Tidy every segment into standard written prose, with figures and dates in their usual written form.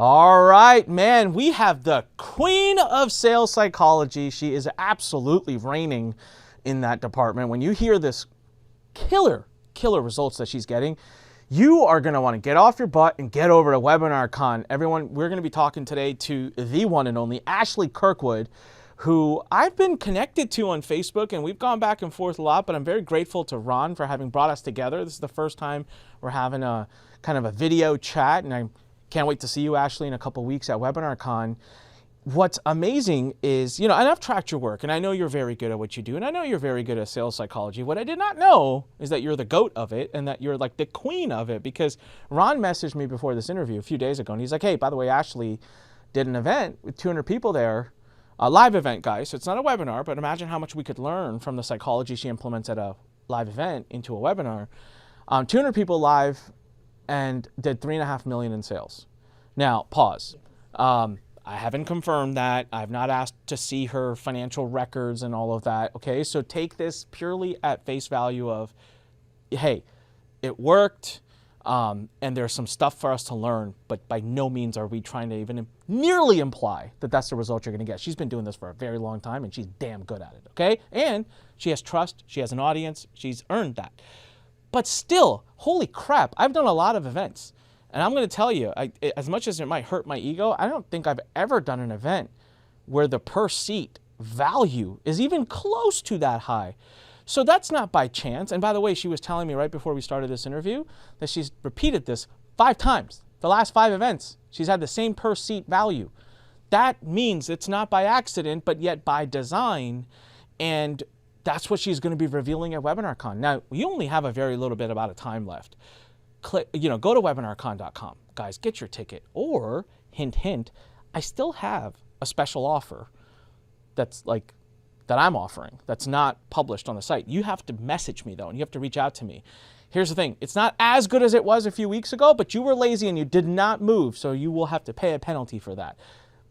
All right, man, we have the queen of sales psychology. She is absolutely reigning in that department. When you hear this killer results that she's getting, you are going to want to get off your butt and get over to WebinarCon. Everyone, we're going to be talking today to the one and only Ashley Kirkwood, who I've been connected to on Facebook, and we've gone back and forth a lot, but I'm very grateful to Ron for having brought us together. This is the first time we're having a kind of a video chat, and I can't wait to see you, Ashley, in a couple weeks at WebinarCon. What's amazing is, and I've tracked your work, and I know you're very good at what you do, and I know you're very good at sales psychology. What I did not know is that you're the GOAT of it, and that you're like the queen of it, because Ron messaged me before this interview a few days ago, and he's like, hey, by the way, Ashley did an event with 200 people there, a live event, guys. So it's not a webinar, but imagine how much we could learn from the psychology she implements at a live event into a webinar. 200 people live and did $3.5 million in sales. Now, pause. I haven't confirmed that. I've not asked to see her financial records and all of that. Okay, so take this purely at face value of, hey, it worked, and there's some stuff for us to learn, but by no means are we trying to even nearly imply that that's the result you're going to get. She's been doing this for a very long time, and she's damn good at it, okay? And she has trust. She has an audience. She's earned that. But still, holy crap, I've done a lot of events. And I'm going to tell you, as much as it might hurt my ego, I don't think I've ever done an event where the per seat value is even close to that high. So that's not by chance. And by the way, she was telling me right before we started this interview that she's repeated this 5 times. The last 5 events, she's had the same per seat value. That means it's not by accident, but yet by design. And that's what she's going to be revealing at WebinarCon. Now, we only have a very little bit about a time left. Go to webinarcon.com. Guys, get your ticket. Or, hint, hint, I still have a special offer that I'm offering that's not published on the site. You have to message me, though, and you have to reach out to me. Here's the thing. It's not as good as it was a few weeks ago, but you were lazy and you did not move, so you will have to pay a penalty for that.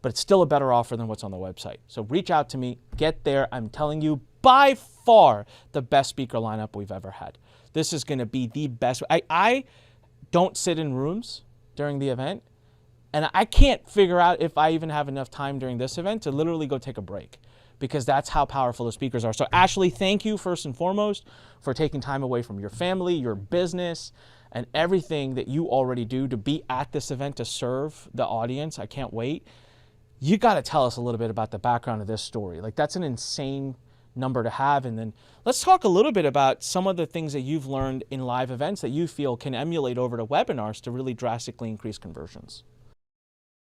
But it's still a better offer than what's on the website. So reach out to me. Get there. I'm telling you, by far, the best speaker lineup we've ever had. This is going to be the best. I don't sit in rooms during the event, and I can't figure out if I even have enough time during this event to literally go take a break, because that's how powerful the speakers are. So Ashley, thank you first and foremost for taking time away from your family, your business, and everything that you already do to be at this event to serve the audience. I can't wait. You got to tell us a little bit about the background of this story. Like, that's an insane number to have. And then let's talk a little bit about some of the things that you've learned in live events that you feel can emulate over to webinars to really drastically increase conversions.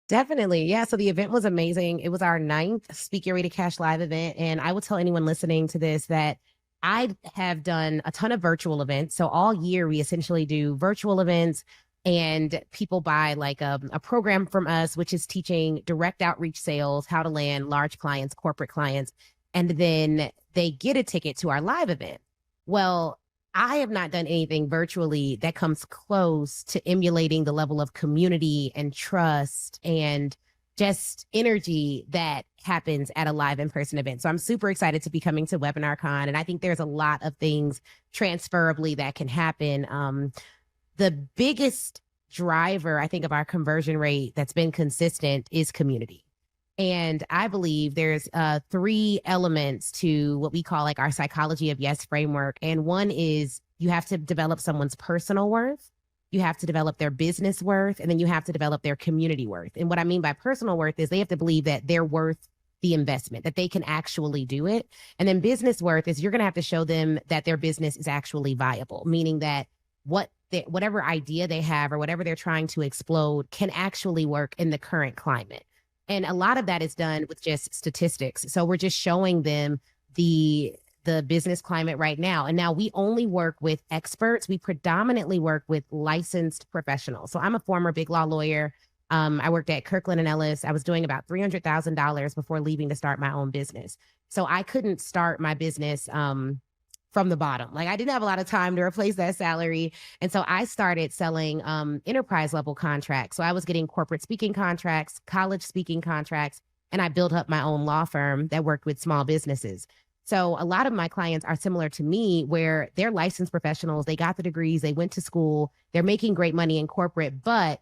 Definitely. Yeah. So the event was amazing. It was our 9th Speak Your Way to Cash live event. And I will tell anyone listening to this that I have done a ton of virtual events. So all year we essentially do virtual events, and people buy like a program from us, which is teaching direct outreach sales, how to land large clients, corporate clients, and then they get a ticket to our live event. Well, I have not done anything virtually that comes close to emulating the level of community and trust and just energy that happens at a live in-person event. So I'm super excited to be coming to WebinarCon, and I think there's a lot of things transferably that can happen. The biggest driver, I think, of our conversion rate that's been consistent is community. And I believe there's 3 elements to what we call like our psychology of yes framework. And one is you have to develop someone's personal worth, you have to develop their business worth, and then you have to develop their community worth. And what I mean by personal worth is they have to believe that they're worth the investment, that they can actually do it. And then business worth is you're going to have to show them that their business is actually viable, meaning that whatever idea they have or whatever they're trying to explode can actually work in the current climate. And a lot of that is done with just statistics. So we're just showing them the business climate right now. And now we only work with experts. We predominantly work with licensed professionals. So I'm a former big law lawyer. I worked at Carlton and Ellis. I was doing about $300,000 before leaving to start my own business. So I couldn't start my business from the bottom. Like, I didn't have a lot of time to replace that salary. And so I started selling enterprise level contracts. So I was getting corporate speaking contracts, college speaking contracts, and I built up my own law firm that worked with small businesses. So a lot of my clients are similar to me, where they're licensed professionals. They got the degrees, they went to school, they're making great money in corporate, but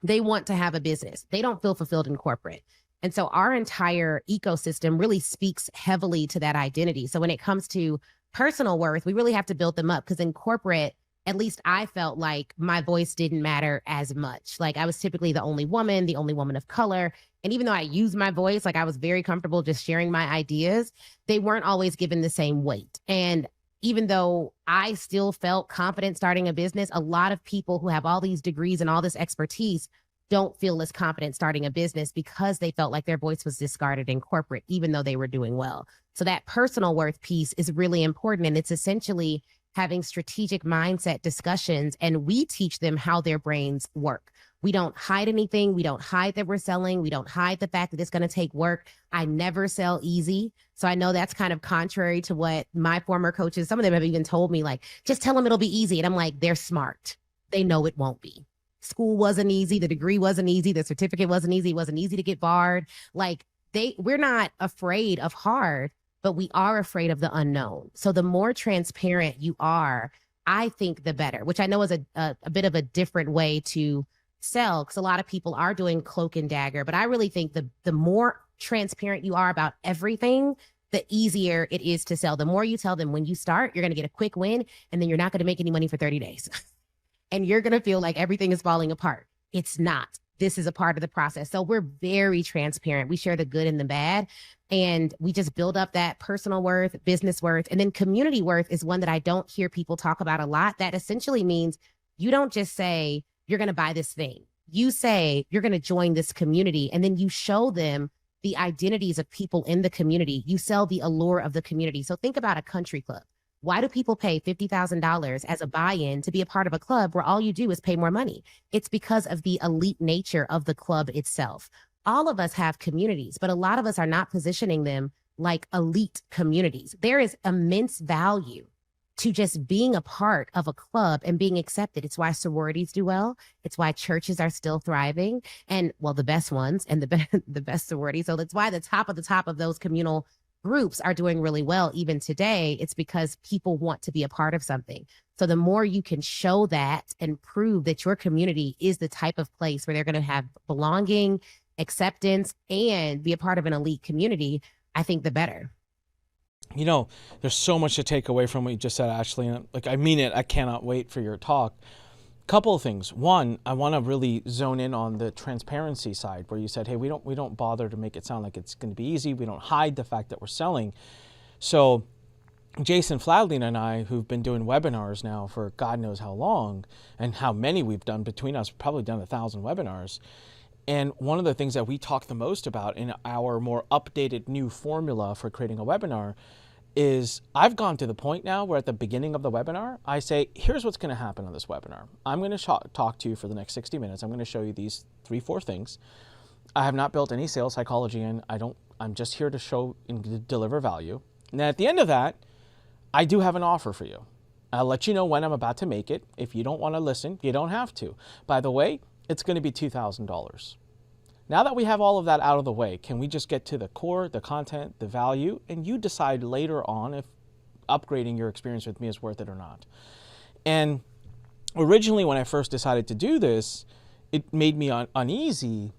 They want to have a business. They don't feel fulfilled in corporate. And so our entire ecosystem really speaks heavily to that identity. So when it comes to personal worth, we really have to build them up, because in corporate, at least I felt like my voice didn't matter as much. Like I was typically the only woman of color. And even though I used my voice, like I was very comfortable just sharing my ideas, they weren't always given the same weight. And even though I still felt confident starting a business, a lot of people who have all these degrees and all this expertise don't feel as confident starting a business because they felt like their voice was discarded in corporate, even though they were doing well. So that personal worth piece is really important. And it's essentially having strategic mindset discussions, and we teach them how their brains work. We don't hide anything. We don't hide that we're selling. We don't hide the fact that it's going to take work. I never sell easy. So I know that's kind of contrary to what my former coaches, some of them have even told me, like, just tell them it'll be easy. And I'm like, they're smart. They know it won't be. School wasn't easy. The degree wasn't easy. The certificate wasn't easy. It wasn't easy to get barred. Like we're not afraid of hard, but we are afraid of the unknown. So the more transparent you are, I think the better, which I know is a bit of a different way to sell, because a lot of people are doing cloak and dagger. But I really think the more transparent you are about everything, the easier it is to sell. The more you tell them when you start, you're going to get a quick win, and then you're not going to make any money for 30 days. And you're going to feel like everything is falling apart. It's not. This is a part of the process. So we're very transparent. We share the good and the bad, and we just build up that personal worth, business worth. And then community worth is one that I don't hear people talk about a lot. That essentially means you don't just say, you're going to buy this thing. You say, you're going to join this community, and then you show them the identities of people in the community. You sell the allure of the community. So think about a country club. Why do people pay $50,000 as a buy-in to be a part of a club where all you do is pay more money? It's because of the elite nature of the club itself. All of us have communities, but a lot of us are not positioning them like elite communities. There is immense value to just being a part of a club and being accepted. It's why sororities do well. It's why churches are still thriving, and well, the best ones and the best sororities. So that's why the top of those communal groups are doing really well even today. It's because people want to be a part of something. So the more you can show that and prove that your community is the type of place where they're going to have belonging, acceptance, and be a part of an elite community, I think the better. You know, there's so much to take away from what you just said, Ashley. And like, I mean it. I cannot wait for your talk. Couple of things. One, I want to really zone in on the transparency side, where you said, hey, we don't bother to make it sound like it's going to be easy. We don't hide the fact that we're selling. So Jason Fladley and I, who've been doing webinars now for God knows how long, and how many we've done between us, probably done 1,000 webinars. And one of the things that we talk the most about in our more updated new formula for creating a webinar is I've gone to the point now where at the beginning of the webinar, I say, here's what's going to happen on this webinar. I'm going to talk to you for the next 60 minutes. I'm going to show you these 3-4 things. I have not built any sales psychology in. I'm just here to show and deliver value. And then at the end of that, I do have an offer for you. I'll let you know when I'm about to make it. If you don't want to listen, you don't have to. By the way, it's going to be $2,000. Now that we have all of that out of the way, can we just get to the core, the content, the value, and you decide later on if upgrading your experience with me is worth it or not. And originally when I first decided to do this, it made me uneasy,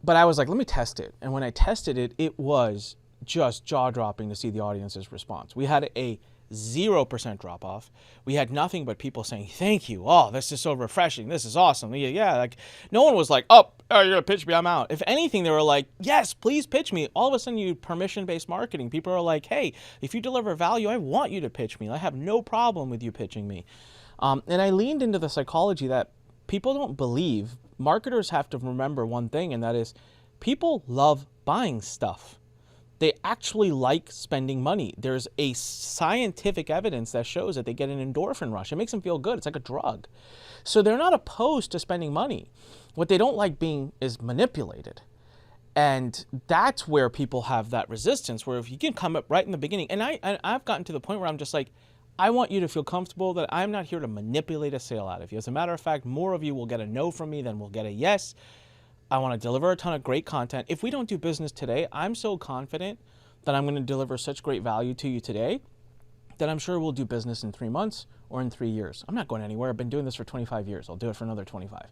but I was like, let me test it. And when I tested it, it was just jaw-dropping to see the audience's response. We had a 0% drop off. We had nothing but people saying, thank you. Oh, this is so refreshing. This is awesome. Yeah. Like no one was like, oh, you're going to pitch me. I'm out. If anything, they were like, yes, please pitch me. All of a sudden you permission-based marketing. People are like, hey, if you deliver value, I want you to pitch me. I have no problem with you pitching me. And I leaned into the psychology that people don't believe. Marketers have to remember one thing, and that is people love buying stuff. They actually like spending money. There's a scientific evidence that shows that they get an endorphin rush. It makes them feel good. It's like a drug. So they're not opposed to spending money. What they don't like being is manipulated. And that's where people have that resistance, where if you can come up right in the beginning, and I've gotten to the point where I'm just like, I want you to feel comfortable that I'm not here to manipulate a sale out of you. As a matter of fact, more of you will get a no from me than will get a yes. I want to deliver a ton of great content. If we don't do business today, I'm so confident that I'm going to deliver such great value to you today then I'm sure we'll do business in 3 months or in 3 years. I'm not going anywhere. I've been doing this for 25 years. I'll do it for another 25.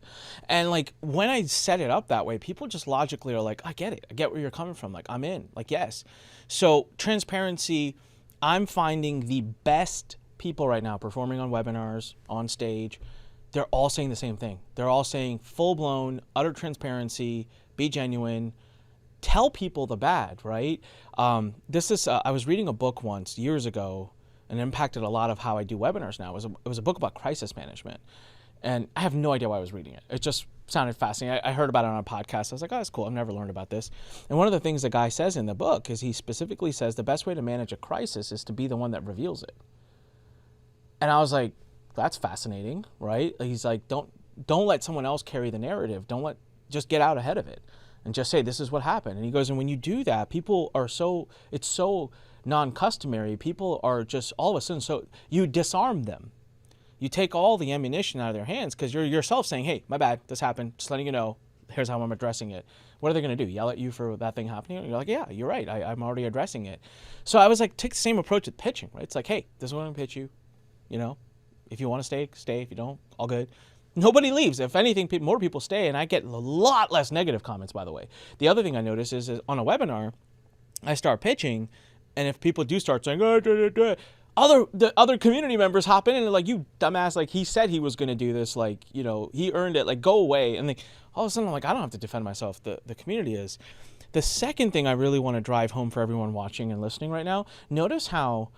And like when I set it up that way, people just logically are like, I get it. I get where you're coming from. Like I'm in. Like yes. So transparency, I'm finding the best people right now performing on webinars, on stage, they're all saying the same thing. They're all saying full-blown, utter transparency, be genuine, tell people the bad, right? I was reading a book once years ago, and it impacted a lot of how I do webinars now. It was a book about crisis management, and I have no idea why I was reading it. It just sounded fascinating. I heard about it on a podcast. I was like, oh, that's cool. I've never learned about this. And one of the things the guy says in the book is he specifically says the best way to manage a crisis is to be the one that reveals it. And I was like, that's fascinating, right? He's like, don't let someone else carry the narrative. Just get out ahead of it and just say, this is what happened. And he goes, and when you do that, it's so non-customary. People are just all of a sudden, so you disarm them. You take all the ammunition out of their hands because you're yourself saying, hey, my bad, this happened. Just letting you know, here's how I'm addressing it. What are they going to do? Yell at you for that thing happening? And you're like, yeah, you're right. I'm already addressing it. So I was like, take the same approach with pitching, right? It's like, hey, this is what I'm going to pitch you. You know, if you want to stay, stay. If you don't, all good. Nobody leaves. If anything, more people stay, and I get a lot less negative comments, by the way. The other thing I notice is on a webinar, I start pitching, and if people do start saying, the other community members hop in and they're like, you dumbass, like he said he was going to do this, like, you know, he earned it, like go away. And all of a sudden I'm like, I don't have to defend myself. The community is. The second thing I really want to drive home for everyone watching and listening right now, notice how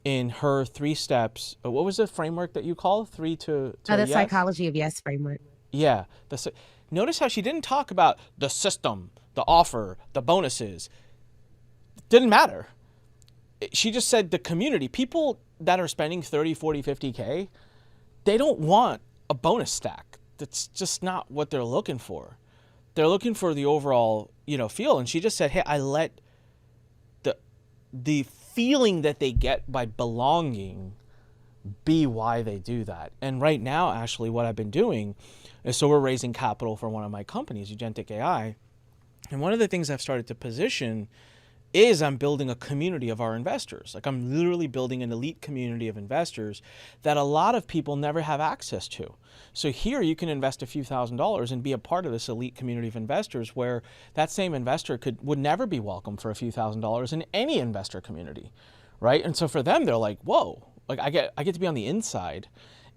in her 3 steps, what was the framework that you call? 3 to The yes? psychology of yes framework. Yeah. Notice how she didn't talk about the system, the offer, the bonuses. Didn't matter. She just said the community, people that are spending 30, 40, 50K, they don't want a bonus stack. That's just not what they're looking for. They're looking for the overall, feel. And she just said, hey, I let the feeling that they get by belonging be why they do that. And right now, Ashley, what I've been doing is, so we're raising capital for one of my companies, Agentic AI. And one of the things I've started to position is I'm building a community of our investors. Like I'm literally building an elite community of investors that a lot of people never have access to. So here you can invest a few $1,000s and be a part of this elite community of investors where that same investor would never be welcome for a few $1,000s in any investor community, right? And so for them, they're like, whoa, like I get to be on the inside.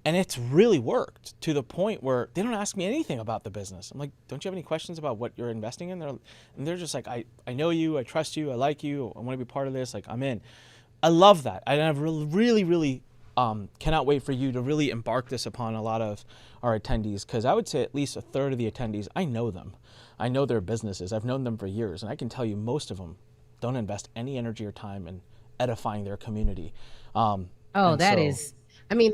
And it's really worked to the point where they don't ask me anything about the business. I'm like, don't you have any questions about what you're investing in? And they're just like, I know you, I trust you, I like you, I want to be part of this, like I'm in. I love that. I really cannot wait for you to really embark this upon a lot of our attendees, because I would say at least a third of the attendees, I know them. I know their businesses. I've known them for years, and I can tell you most of them don't invest any energy or time in edifying their community.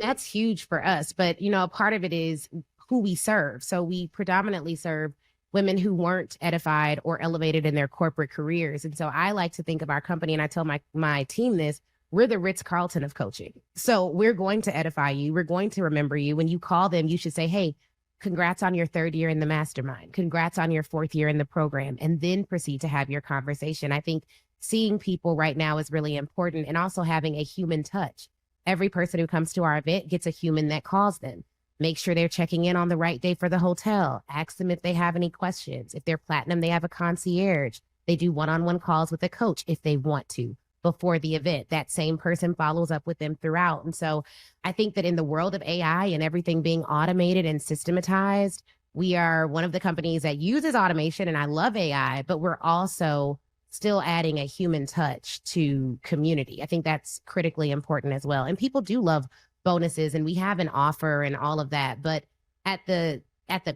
That's huge for us. But, a part of it is who we serve. So we predominantly serve women who weren't edified or elevated in their corporate careers. And so I like to think of our company, and I tell my team this, we're the Ritz Carlton of coaching. So we're going to edify you. We're going to remember you. When you call them, you should say, hey, congrats on your 3rd year in the mastermind. Congrats on your 4th year in the program, and then proceed to have your conversation. I think seeing people right now is really important, and also having a human touch. Every person who comes to our event gets a human that calls them. Make sure they're checking in on the right day for the hotel. Ask them if they have any questions. If they're platinum, they have a concierge. They do one-on-one calls with a coach if they want to before the event. That same person follows up with them throughout. And so I think that in the world of AI and everything being automated and systematized, we are one of the companies that uses automation, and I love AI, but we're also still adding a human touch to community. I think that's critically important as well. And people do love bonuses, and we have an offer and all of that. But at the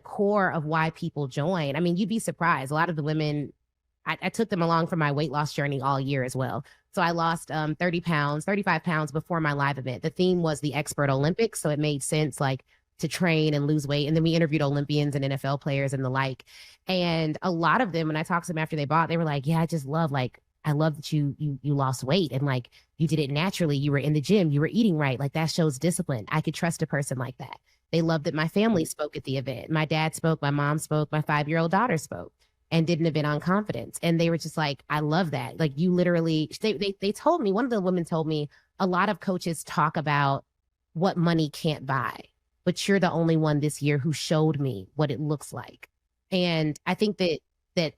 core of why people join, I mean, you'd be surprised. A lot of the women, I took them along for my weight loss journey all year as well. So I lost 35 pounds before my live event. The theme was the Expert Olympics. So it made sense, like, to train and lose weight. And then we interviewed Olympians and NFL players and the like. And a lot of them, when I talked to them after they bought, they were like, yeah, I love that you lost weight, and like you did it naturally. You were in the gym, you were eating right. Like that shows discipline. I could trust a person like that. They loved that my family spoke at the event. My dad spoke, my mom spoke, my 5-year-old daughter spoke, and did an event on confidence. And they were just like, I love that. Like you literally, they told me, one of the women told me, a lot of coaches talk about what money can't buy, but you're the only one this year who showed me what it looks like. And I think that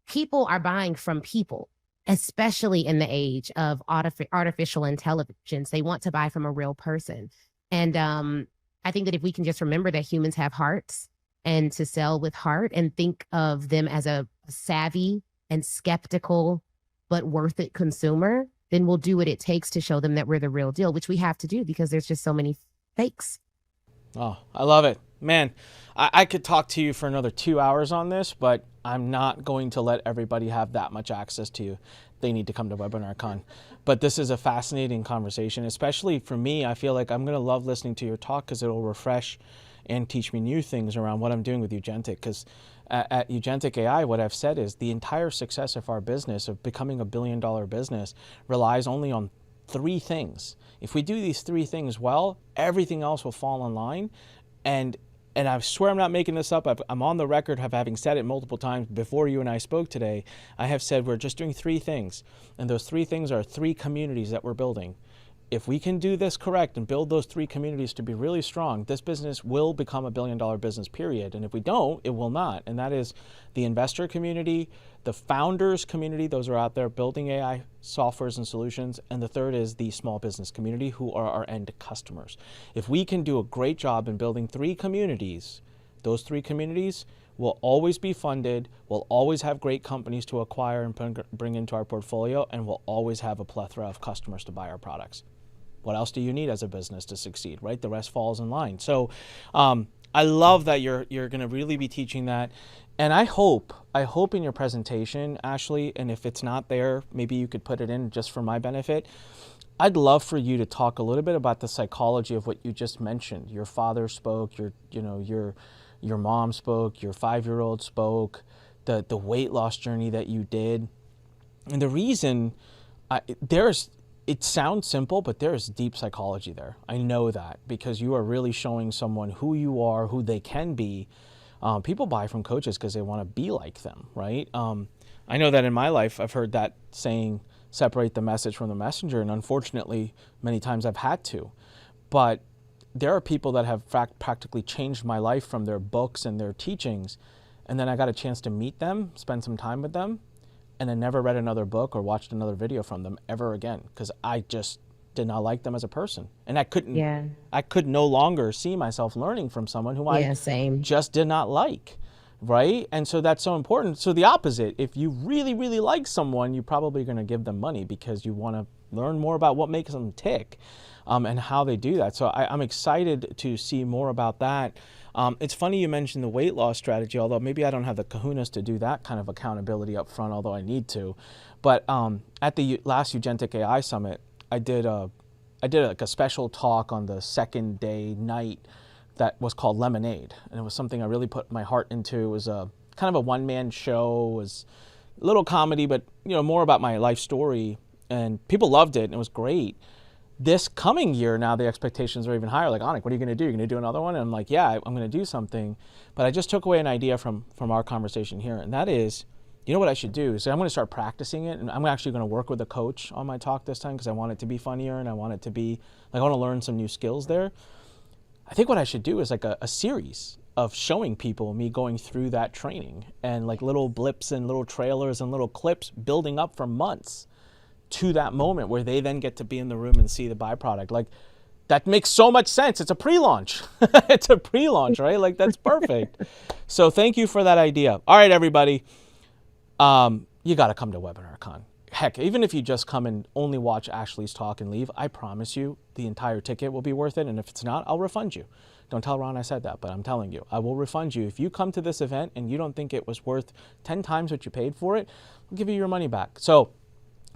people are buying from people, especially in the age of artificial intelligence. They want to buy from a real person. And I think that if we can just remember that humans have hearts and to sell with heart and think of them as a savvy and skeptical but worth it consumer, then we'll do what it takes to show them that we're the real deal, which we have to do because there's just so many fakes. Oh, I love it. Man, I could talk to you for another 2 hours on this, but I'm not going to let everybody have that much access to you. They need to come to WebinarCon. But this is a fascinating conversation, especially for me. I feel like I'm going to love listening to your talk because it'll refresh and teach me new things around what I'm doing with Ugentic. Because at Ugentic AI, what I've said is the entire success of our business, of becoming $1 billion business, relies only on 3 things. If we do these 3 things well, everything else will fall in line. And I swear I'm not making this up. I'm on the record of having said it multiple times before you and I spoke today. I have said we're just doing 3 things. And those 3 things are 3 communities that we're building. If we can do this correct and build those 3 communities to be really strong, this business will become $1 billion business, period. And if we don't, it will not. And that is the investor community, the founders community, those are out there building AI softwares and solutions. And the third is the small business community, who are our end customers. If we can do a great job in building 3 communities, those 3 communities will always be funded, we'll always have great companies to acquire and bring into our portfolio, and we'll always have a plethora of customers to buy our products. What else do you need as a business to succeed, right? The rest falls in line. So I love that you're going to really be teaching that. And I hope in your presentation, Ashley, and if it's not there, maybe you could put it in just for my benefit. I'd love for you to talk a little bit about the psychology of what you just mentioned. Your father spoke, your mom spoke, your 5-year-old spoke, the weight loss journey that you did. And the reason it sounds simple, but there's deep psychology there. I know that because you are really showing someone who you are, who they can be. People buy from coaches because they want to be like them, right? I know that in my life, I've heard that saying, separate the message from the messenger. And unfortunately, many times I've had to. But there are people that have practically changed my life from their books and their teachings. And then I got a chance to meet them, spend some time with them, and I never read another book or watched another video from them ever again because I just did not like them as a person. And I could no longer see myself learning from someone who I just did not like, right? And so that's so important. So the opposite, if you really, really like someone, you're probably going to give them money because you want to learn more about what makes them tick and how they do that. So I'm excited to see more about that. It's funny you mentioned the weight loss strategy, although maybe I don't have the kahunas to do that kind of accountability up front, although I need to. But at the last Ugentic AI Summit, I did like a special talk on the second day night that was called Lemonade. And it was something I really put my heart into. It was a kind of a one-man show. It was a little comedy, but more about my life story. And people loved it, and it was great. This coming year, now the expectations are even higher. Like, Anik, what are you going to do? You're going to do another one? And I'm like, yeah, I'm going to do something. But I just took away an idea from our conversation here, and that is, you know what I should do? So I'm going to start practicing it, and I'm actually going to work with a coach on my talk this time because I want it to be funnier, and I want it to be, like, I want to learn some new skills there. I think what I should do is like a series of showing people me going through that training and like little blips and little trailers and little clips building up for months to that moment where they then get to be in the room and see the byproduct. Like, that makes so much sense. It's a pre-launch. It's a pre-launch, right? Like, that's perfect. So thank you for that idea. All right, everybody. You got to come to WebinarCon. Heck, even if you just come and only watch Ashley's talk and leave, I promise you the entire ticket will be worth it. And if it's not, I'll refund you. Don't tell Ron I said that, but I'm telling you, I will refund you. If you come to this event and you don't think it was worth 10 times what you paid for it, I'll give you your money back. So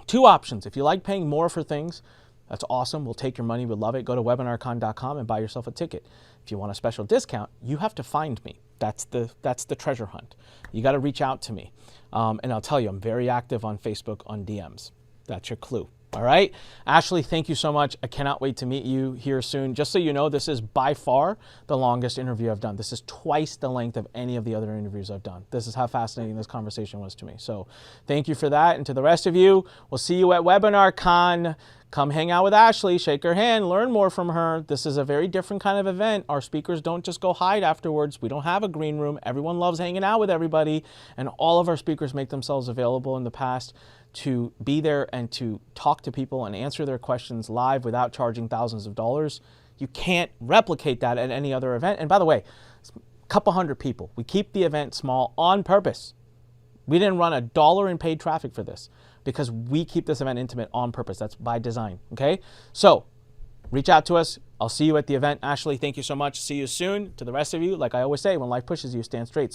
2 options. If you like paying more for things, that's awesome. We'll take your money. We'll love it. Go to webinarcon.com and buy yourself a ticket. If you want a special discount, you have to find me. That's the treasure hunt. You got to reach out to me. And I'll tell you, I'm very active on Facebook on DMs. That's your clue. All right. Ashley, thank you so much. I cannot wait to meet you here soon. Just so you know, this is by far the longest interview I've done. This is twice the length of any of the other interviews I've done. This is how fascinating this conversation was to me. So thank you for that. And to the rest of you, we'll see you at WebinarCon. Come hang out with Ashley, shake her hand, learn more from her. This is a very different kind of event. Our speakers don't just go hide afterwards. We don't have a green room. Everyone loves hanging out with everybody, and all of our speakers make themselves available in the past to be there and to talk to people and answer their questions live without charging thousands of dollars. You can't replicate that at any other event. And by the way, it's a couple hundred people. We keep the event small on purpose. We didn't run $1 in paid traffic for this because we keep this event intimate on purpose. That's by design, okay? So reach out to us. I'll see you at the event. Ashley, thank you so much. See you soon. To the rest of you, like I always say, when life pushes you, stand straight.